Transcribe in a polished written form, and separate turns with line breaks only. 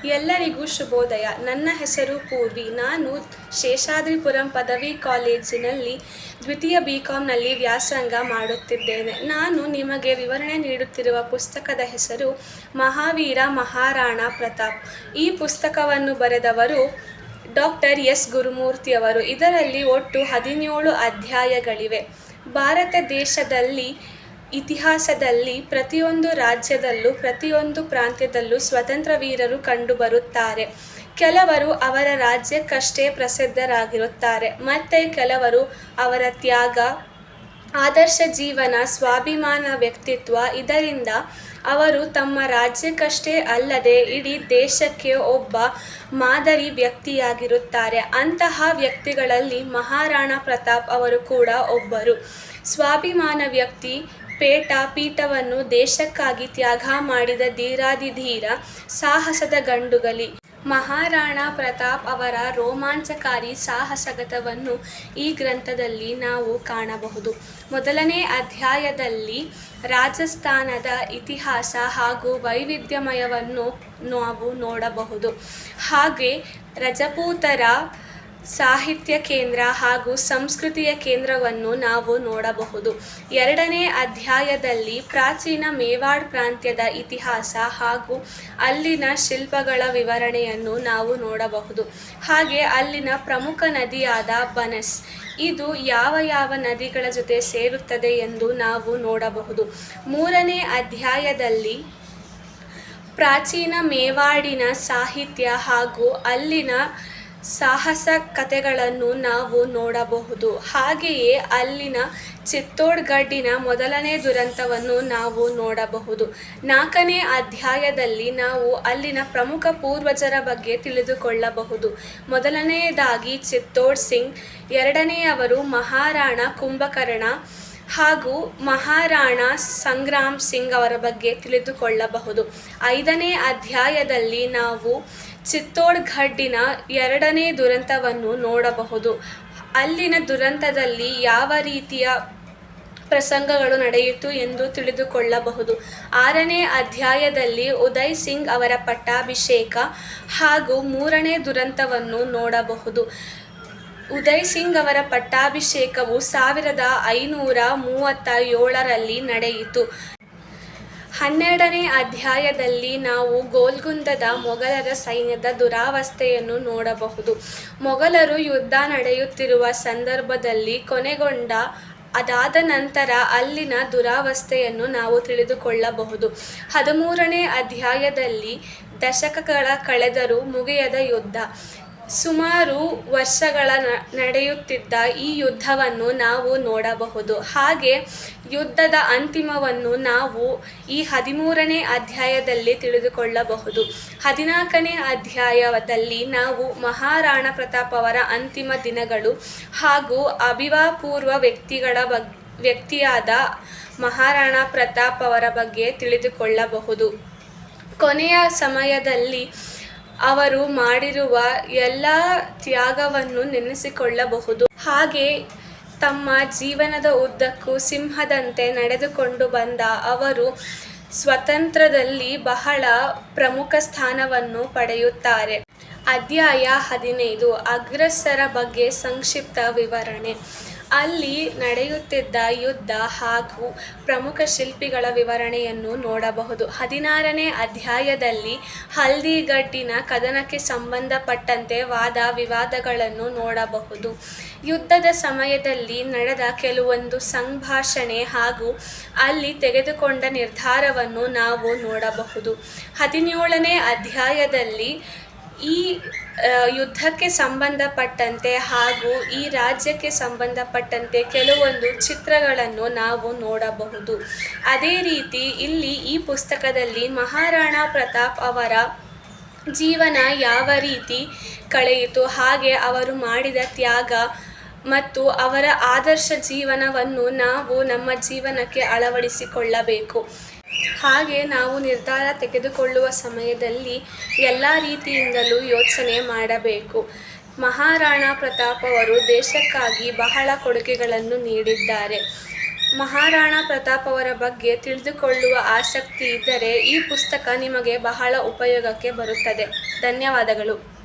ಎಲ್ಲರಿಗೂ ಶುಭೋದಯ. ನನ್ನ ಹೆಸರು ಪೂರ್ವಿ. ನಾನು ಶೇಷಾದ್ರಿಪುರಂ ಪದವಿ ಕಾಲೇಜಿನಲ್ಲಿ ದ್ವಿತೀಯ BComನಲ್ಲಿ ವ್ಯಾಸಂಗ ಮಾಡುತ್ತಿದ್ದೇನೆ. ನಾನು ನಿಮಗೆ ವಿವರಣೆ ನೀಡುತ್ತಿರುವ ಪುಸ್ತಕದ ಹೆಸರು ಮಹಾವೀರ ಮಹಾರಾಣಾ ಪ್ರತಾಪ್. ಈ ಪುಸ್ತಕವನ್ನು ಬರೆದವರು ಡಾಕ್ಟರ್ ಎಸ್ ಗುರುಮೂರ್ತಿಯವರು. ಇದರಲ್ಲಿ ಒಟ್ಟು 17 ಅಧ್ಯಾಯಗಳಿವೆ. ಭಾರತ ದೇಶದಲ್ಲಿ ಇತಿಹಾಸದಲ್ಲಿ ಪ್ರತಿಯೊಂದು ರಾಜ್ಯದಲ್ಲೂ ಪ್ರತಿಯೊಂದು ಪ್ರಾಂತ್ಯದಲ್ಲೂ ಸ್ವತಂತ್ರ ವೀರರು ಕಂಡುಬರುತ್ತಾರೆ. ಕೆಲವರು ಅವರ ರಾಜ್ಯಕ್ಕಷ್ಟೇ ಪ್ರಸಿದ್ಧರಾಗಿರುತ್ತಾರೆ, ಮತ್ತು ಕೆಲವರು ಅವರ ತ್ಯಾಗ, ಆದರ್ಶ ಜೀವನ, ಸ್ವಾಭಿಮಾನ ವ್ಯಕ್ತಿತ್ವ ಇದರಿಂದ ಅವರು ತಮ್ಮ ರಾಜ್ಯಕ್ಕಷ್ಟೇ ಅಲ್ಲದೆ ಇಡೀ ದೇಶಕ್ಕೆ ಒಬ್ಬ ಮಾದರಿ ವ್ಯಕ್ತಿಯಾಗಿರುತ್ತಾರೆ. ಅಂತಹ ವ್ಯಕ್ತಿಗಳಲ್ಲಿ ಮಹಾರಾಣಾ ಪ್ರತಾಪ್ ಅವರು ಕೂಡ ಒಬ್ಬರು. ಸ್ವಾಭಿಮಾನ ವ್ಯಕ್ತಿ, ಪೀಠವನ್ನು ದೇಶಕ್ಕಾಗಿ ತ್ಯಾಗ ಮಾಡಿದ ಧೀರಾಧಿಧೀರ ಸಾಹಸದ ಗಂಡುಗಲಿ. ಮಹಾರಾಣಾ ಪ್ರತಾಪ್ ಅವರ ರೋಮಾಂಚಕಾರಿ ಸಾಹಸಗತವನ್ನು ಈ ಗ್ರಂಥದಲ್ಲಿ ನಾವು ಕಾಣಬಹುದು. ಮೊದಲನೇ ಅಧ್ಯಾಯದಲ್ಲಿ ರಾಜಸ್ಥಾನದ ಇತಿಹಾಸ ಹಾಗೂ ವೈವಿಧ್ಯಮಯವನ್ನು ನಾವು ನೋಡಬಹುದು. ಹಾಗೆ ರಜಪೂತರ ಸಾಹಿತ್ಯ ಕೇಂದ್ರ ಹಾಗೂ ಸಂಸ್ಕೃತಿಯ ಕೇಂದ್ರವನ್ನು ನಾವು ನೋಡಬಹುದು. ಎರಡನೇ ಅಧ್ಯಾಯದಲ್ಲಿ ಪ್ರಾಚೀನ ಮೇವಾಡ್ ಪ್ರಾಂತ್ಯದ ಇತಿಹಾಸ ಹಾಗೂ ಅಲ್ಲಿನ ಶಿಲ್ಪಗಳ ವಿವರಣೆಯನ್ನು ನಾವು ನೋಡಬಹುದು. ಹಾಗೆ ಅಲ್ಲಿನ ಪ್ರಮುಖ ನದಿಯಾದ ಬನಸ್, ಇದು ಯಾವ ನದಿಗಳ ಜೊತೆ ಸೇರುತ್ತದೆ ಎಂದು ನಾವು ನೋಡಬಹುದು. ಮೂರನೇ ಅಧ್ಯಾಯದಲ್ಲಿ ಪ್ರಾಚೀನ ಮೇವಾಡಿನ ಸಾಹಿತ್ಯ ಹಾಗೂ ಅಲ್ಲಿನ ಸಾಹಸ ಕಥೆಗಳನ್ನು ನಾವು ನೋಡಬಹುದು. ಹಾಗೆಯೇ ಅಲ್ಲಿನ ಚಿತ್ತೋಡ್ಗಢಿನ ಮೊದಲನೇ ದುರಂತವನ್ನು ನಾವು ನೋಡಬಹುದು. ನಾಲ್ಕನೇ ಅಧ್ಯಾಯದಲ್ಲಿ ನಾವು ಅಲ್ಲಿನ ಪ್ರಮುಖ ಪೂರ್ವಜರ ಬಗ್ಗೆ ತಿಳಿದುಕೊಳ್ಳಬಹುದು. ಮೊದಲನೆಯದಾಗಿ ಚಿತ್ತೋಡ್ ಸಿಂಗ್, ಎರಡನೆಯವರು ಮಹಾರಾಣಾ ಕುಂಭಕರ್ಣ ಹಾಗೂ ಮಹಾರಾಣಾ ಸಂಗ್ರಾಮ್ ಸಿಂಗ್ ಅವರ ಬಗ್ಗೆ ತಿಳಿದುಕೊಳ್ಳಬಹುದು. ಐದನೇ ಅಧ್ಯಾಯದಲ್ಲಿ ನಾವು ಚಿತ್ತೋಡ್ಗಢಿನ ಎರಡನೇ ದುರಂತವನ್ನು ನೋಡಬಹುದು. ಅಲ್ಲಿನ ದುರಂತದಲ್ಲಿ ಯಾವ ರೀತಿಯ ಪ್ರಸಂಗಗಳು ನಡೆಯಿತು ಎಂದು ತಿಳಿದುಕೊಳ್ಳಬಹುದು. ಆರನೇ ಅಧ್ಯಾಯದಲ್ಲಿ ಉದಯ್ ಸಿಂಗ್ ಅವರ ಪಟ್ಟಾಭಿಷೇಕ ಹಾಗೂ ಮೂರನೇ ದುರಂತವನ್ನು ನೋಡಬಹುದು. ಉದಯ್ ಸಿಂಗ್ ಅವರ ಪಟ್ಟಾಭಿಷೇಕವು 1537ರಲ್ಲಿ ನಡೆಯಿತು. 12ನೇ ಅಧ್ಯಾಯದಲ್ಲಿ ನಾವು ಗೋಲ್ಗುಂದದ ಮೊಘಲರ ಸೈನ್ಯದ ದುರಾವಸ್ಥೆಯನ್ನು ನೋಡಬಹುದು. ಮೊಘಲರು ಯುದ್ಧ ನಡೆಯುತ್ತಿರುವ ಸಂದರ್ಭದಲ್ಲಿ ಕೊನೆಗೊಂಡ ಅದಾದ ನಂತರ ಅಲ್ಲಿನ ದುರಾವಸ್ಥೆಯನ್ನು ನಾವು ತಿಳಿದುಕೊಳ್ಳಬಹುದು. 13ನೇ ಅಧ್ಯಾಯದಲ್ಲಿ ದಶಕಗಳ ಕಳೆದರೂ ಮುಗಿಯದ ಯುದ್ಧ, ಸುಮಾರು ವರ್ಷಗಳ ನಡೆಯುತ್ತಿದ್ದ ಈ ಯುದ್ಧವನ್ನು ನಾವು ನೋಡಬಹುದು. ಹಾಗೆ ಯುದ್ಧದ ಅಂತಿಮವನ್ನು ನಾವು ಈ 13ನೇ ಅಧ್ಯಾಯದಲ್ಲಿ ತಿಳಿದುಕೊಳ್ಳಬಹುದು. 14ನೇ ಅಧ್ಯಾಯದಲ್ಲಿ ನಾವು ಮಹಾರಾಣಾ ಪ್ರತಾಪ್ ಅವರ ಅಂತಿಮ ದಿನಗಳು ಹಾಗೂ ಅಭಿವಾಪೂರ್ವ ವ್ಯಕ್ತಿಯಾದ ಮಹಾರಾಣಾ ಪ್ರತಾಪ್ ಅವರ ಬಗ್ಗೆ ತಿಳಿದುಕೊಳ್ಳಬಹುದು. ಕೊನೆಯ ಸಮಯದಲ್ಲಿ ಅವರು ಮಾಡಿರುವ ಎಲ್ಲ ತ್ಯಾಗವನ್ನು ನೆನೆಸಿಕೊಳ್ಳಬಹುದು. ಹಾಗೆ ತಮ್ಮ ಜೀವನದ ಉದ್ದಕ್ಕೂ ಸಿಂಹದಂತೆ ನಡೆದುಕೊಂಡು ಬಂದ ಅವರು ಸ್ವಾತಂತ್ರ್ಯದಲ್ಲಿ ಬಹಳ ಪ್ರಮುಖ ಸ್ಥಾನವನ್ನು ಪಡೆಯುತ್ತಾರೆ. ಅಧ್ಯಾಯ 15 ಅಗ್ರಸರ ಬಗ್ಗೆ ಸಂಕ್ಷಿಪ್ತ ವಿವರಣೆ. ಅಲ್ಲಿ ನಡೆಯುತ್ತಿದ್ದ ಯುದ್ಧ ಹಾಗೂ ಪ್ರಮುಖ ಶಿಲ್ಪಿಗಳ ವಿವರಣೆಯನ್ನು ನೋಡಬಹುದು. 16ನೇ ಅಧ್ಯಾಯದಲ್ಲಿ ಹಲ್ದಿಘಟ್ಟಿನ ಕದನಕ್ಕೆ ಸಂಬಂಧಪಟ್ಟಂತೆ ವಾದ ವಿವಾದಗಳನ್ನು ನೋಡಬಹುದು. ಯುದ್ಧದ ಸಮಯದಲ್ಲಿ ನಡೆದ ಕೆಲವೊಂದು ಸಂಭಾಷಣೆ ಹಾಗೂ ಅಲ್ಲಿ ತೆಗೆದುಕೊಂಡ ನಿರ್ಧಾರವನ್ನು ನಾವು ನೋಡಬಹುದು. 17ನೇ ಅಧ್ಯಾಯದಲ್ಲಿ ಈ ಯುದ್ಧಕ್ಕೆ ಸಂಬಂಧಪಟ್ಟಂತೆ ಹಾಗೂ ಈ ರಾಜ್ಯಕ್ಕೆ ಸಂಬಂಧಪಟ್ಟಂತೆ ಕೆಲವೊಂದು ಚಿತ್ರಗಳನ್ನು ನಾವು ನೋಡಬಹುದು. ಅದೇ ರೀತಿ ಇಲ್ಲಿ ಈ ಪುಸ್ತಕದಲ್ಲಿ ಮಹಾರಾಣಾ ಪ್ರತಾಪ್ ಅವರ ಜೀವನ ಯಾವ ರೀತಿ ಕಳೆಯಿತು, ಹಾಗೆ ಅವರು ಮಾಡಿದ ತ್ಯಾಗ ಮತ್ತು ಅವರ ಆದರ್ಶ ಜೀವನವನ್ನು ನಾವು ನಮ್ಮ ಜೀವನಕ್ಕೆ ಅಳವಡಿಸಿಕೊಳ್ಳಬೇಕು. ಹಾಗೆ ನಾವು ನಿರ್ಧಾರ ತೆಗೆದುಕೊಳ್ಳುವ ಸಮಯದಲ್ಲಿ ಎಲ್ಲ ರೀತಿಯಿಂದಲೂ ಯೋಚನೆ ಮಾಡಬೇಕು. ಮಹಾರಾಣಾ ಪ್ರತಾಪ್ ಅವರು ದೇಶಕ್ಕಾಗಿ ಬಹಳ ಕೊಡುಗೆಗಳನ್ನು ನೀಡಿದ್ದಾರೆ. ಮಹಾರಾಣಾ ಪ್ರತಾಪ್ ಅವರ ಬಗ್ಗೆ ತಿಳಿದುಕೊಳ್ಳುವ ಆಸಕ್ತಿ ಇದ್ದರೆ ಈ ಪುಸ್ತಕ ನಿಮಗೆ ಬಹಳ ಉಪಯೋಗಕ್ಕೆ ಬರುತ್ತದೆ. ಧನ್ಯವಾದಗಳು.